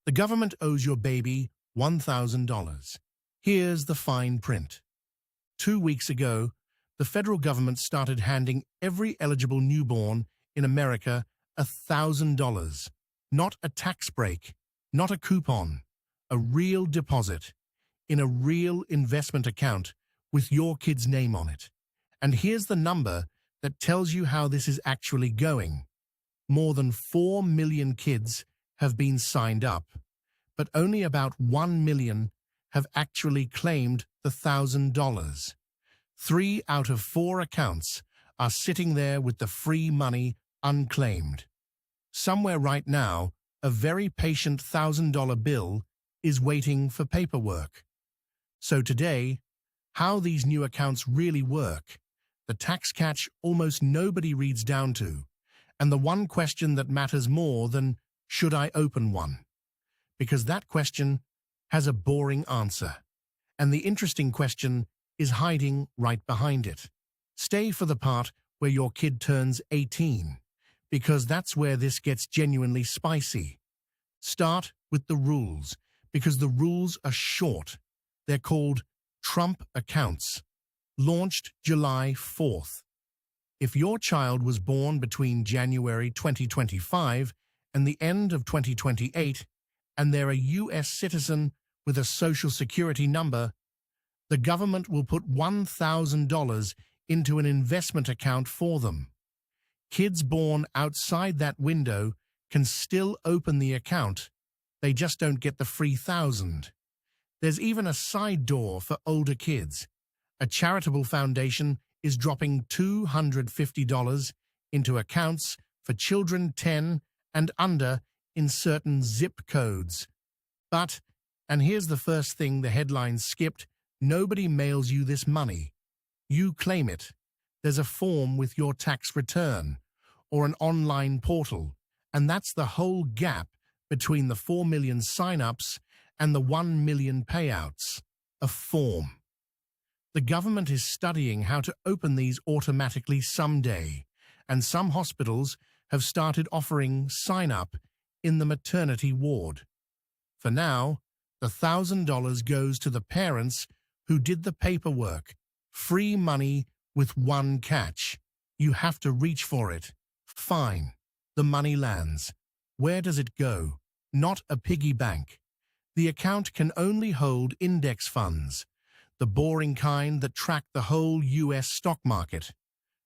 The government owes your baby $1,000. Here's the fine print. 2 weeks ago, the federal government started handing every eligible newborn in America $1,000. Not a tax break, not a coupon, a real deposit in a real investment account with your kid's name on it. And here's the number that tells you how this is actually going. More than 4 million kids have been signed up, but only about 1 million have actually claimed the $1,000. 3 out of 4 accounts are sitting there with the free money unclaimed. Somewhere right now, a very patient $1,000 bill is waiting for paperwork. So today, how these new accounts really work, the tax catch almost nobody reads down to, and the one question that matters more than should I open one? Because that question has a boring answer, and the interesting question is hiding right behind it. Stay for the part where your kid turns 18, because that's where this gets genuinely spicy. Start with the rules, because the rules are short. They're called Trump accounts, launched July 4th. If your child was born between January 2025 and the end of 2028, and they're a U.S. citizen with a Social Security number, the government will put $1,000 into an investment account for them. Kids born outside that window can still open the account. They just don't get the free $1,000. There's even a side door for older kids. A charitable foundation is dropping $250 into accounts for children 10 and under in certain zip codes. But, and here's the first thing the headlines skipped, nobody mails you this money. You claim it. There's a form with your tax return or an online portal, and that's the whole gap between the 4 million sign-ups and the 1 million payouts. A form. The government is studying how to open these automatically someday, and some hospitals have started offering sign-up in the maternity ward. For now, the $1,000 goes to the parents who did the paperwork. Free money with one catch. You have to reach for it. Fine. The money lands. Where does it go? Not a piggy bank. The account can only hold index funds, the boring kind that track the whole U.S. stock market.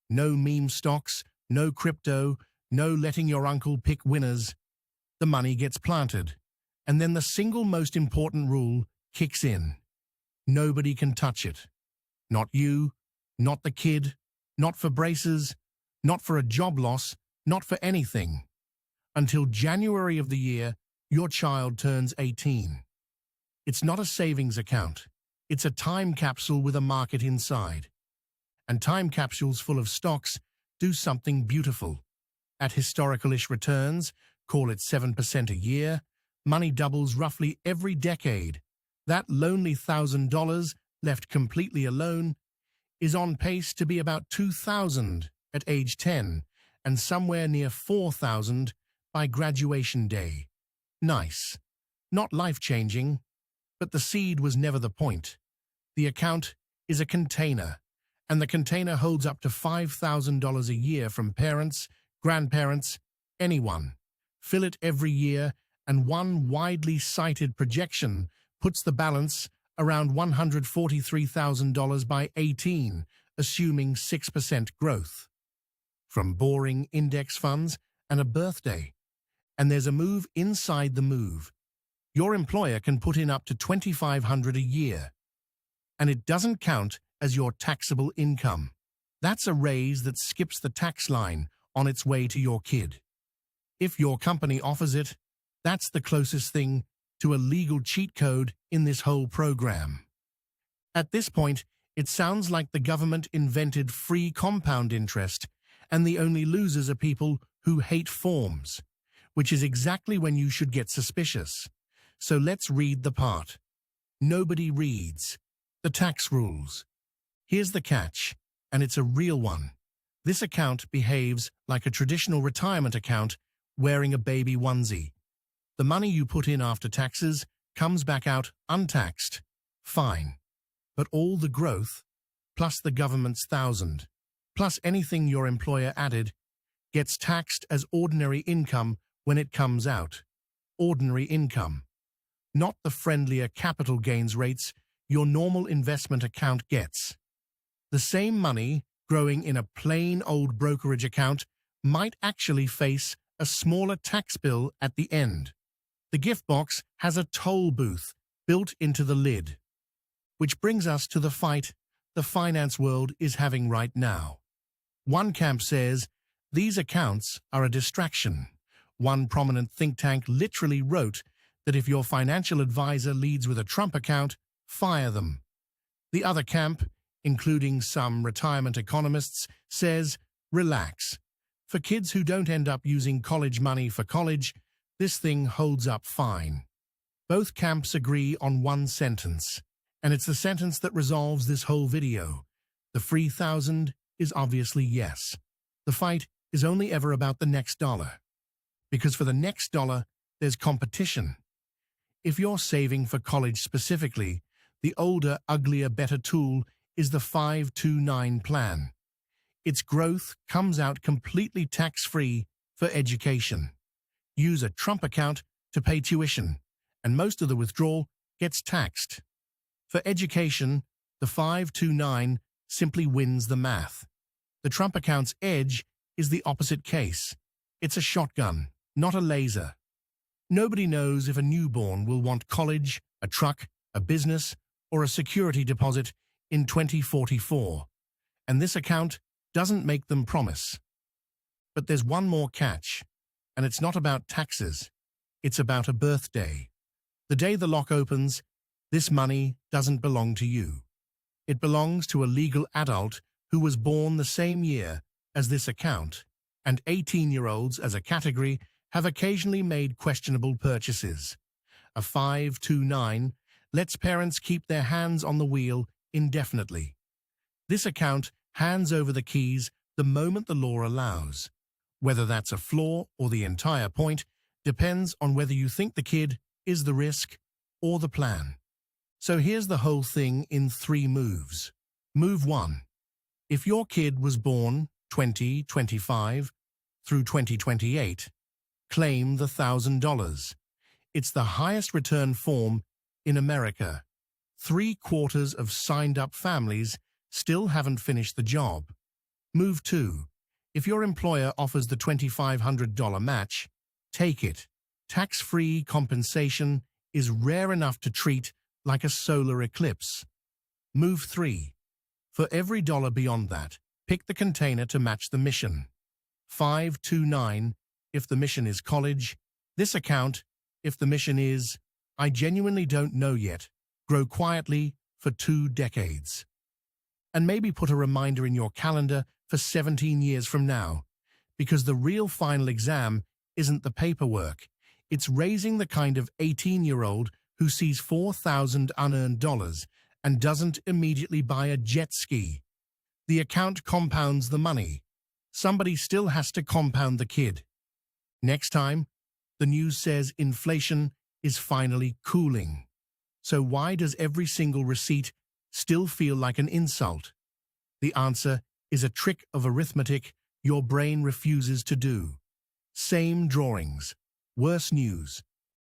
No meme stocks, no crypto, no letting your uncle pick winners. The money gets planted, and then the single most important rule kicks in. Nobody can touch it. Not you, not the kid, not for braces, not for a job loss, not for anything. Until January of the year your child turns 18. It's not a savings account. It's a time capsule with a market inside. And time capsules full of stocks do something beautiful. At historical-ish returns, call it 7% a year, money doubles roughly every decade. That lonely $1,000 left completely alone is on pace to be about $2,000 at age 10 and somewhere near $4,000 by graduation day. Nice. Not life-changing, but the seed was never the point. The account is a container, and the container holds up to $5,000 a year from parents, grandparents, anyone. Fill it every year, and one widely cited projection puts the balance around $143,000 by 18, assuming 6% growth. From boring index funds and a birthday. And there's a move inside the move. Your employer can put in up to $2,500 a year. And it doesn't count as your taxable income. That's a raise that skips the tax line on its way to your kid. If your company offers it, that's the closest thing to a legal cheat code in this whole program. At this point, it sounds like the government invented free compound interest, and the only losers are people who hate forms, which is exactly when you should get suspicious. So let's read the part. Nobody reads. The tax rules. Here's the catch, and it's a real one. This account behaves like a traditional retirement account wearing a baby onesie. The money you put in after taxes comes back out untaxed. Fine. But all the growth, plus the government's 1,000, plus anything your employer added, gets taxed as ordinary income when it comes out. Ordinary income. Not the friendlier capital gains rates your normal investment account gets. The same money growing in a plain old brokerage account might actually face a smaller tax bill at the end. The gift box has a toll booth built into the lid. Which brings us to the fight the finance world is having right now. One camp says these accounts are a distraction. One prominent think tank literally wrote that if your financial advisor leads with a Trump account, fire them. The other camp, including some retirement economists, says, relax. For kids who don't end up using college money for college, this thing holds up fine. Both camps agree on one sentence, and it's the sentence that resolves this whole video. The free 1,000 is obviously yes. The fight is only ever about the next dollar. Because for the next dollar, there's competition. If you're saving for college specifically, the older, uglier, better tool is the 529 plan. Its growth comes out completely tax-free for education. Use a Trump account to pay tuition, and most of the withdrawal gets taxed. For education, the 529 simply wins the math. The Trump account's edge is the opposite case. It's a shotgun, not a laser. Nobody knows if a newborn will want college, a truck, a business, or a security deposit in 2044, and this account doesn't make them promise. But there's one more catch, and it's not about taxes. It's about a birthday. The day the lock opens, this money doesn't belong to you. It belongs to a legal adult who was born the same year as this account, and 18-year-olds as a category have occasionally made questionable purchases. A 529 lets parents keep their hands on the wheel indefinitely. This account hands over the keys the moment the law allows. Whether that's a flaw or the entire point depends on whether you think the kid is the risk or the plan. So here's the whole thing in 3 moves. Move 1. If your kid was born 2025 through 2028, claim the $1,000. It's the highest return form in America. 3/4 of signed-up families still haven't finished the job. Move 2. If your employer offers the $2,500 match, take it. Tax-free compensation is rare enough to treat like a solar eclipse. Move 3. For every dollar beyond that, pick the container to match the mission. 529 if the mission is college. This account, if the mission is, I genuinely don't know yet, grow quietly for 2 decades. And maybe put a reminder in your calendar for 17 years from now, because the real final exam isn't the paperwork. It's raising the kind of 18-year-old who sees $4,000 unearned dollars and doesn't immediately buy a jet ski. The account compounds the money. Somebody still has to compound the kid. Next time, the news says inflation is finally cooling. So why does every single receipt still feel like an insult? The answer is a trick of arithmetic your brain refuses to do. Same drawings, worse news.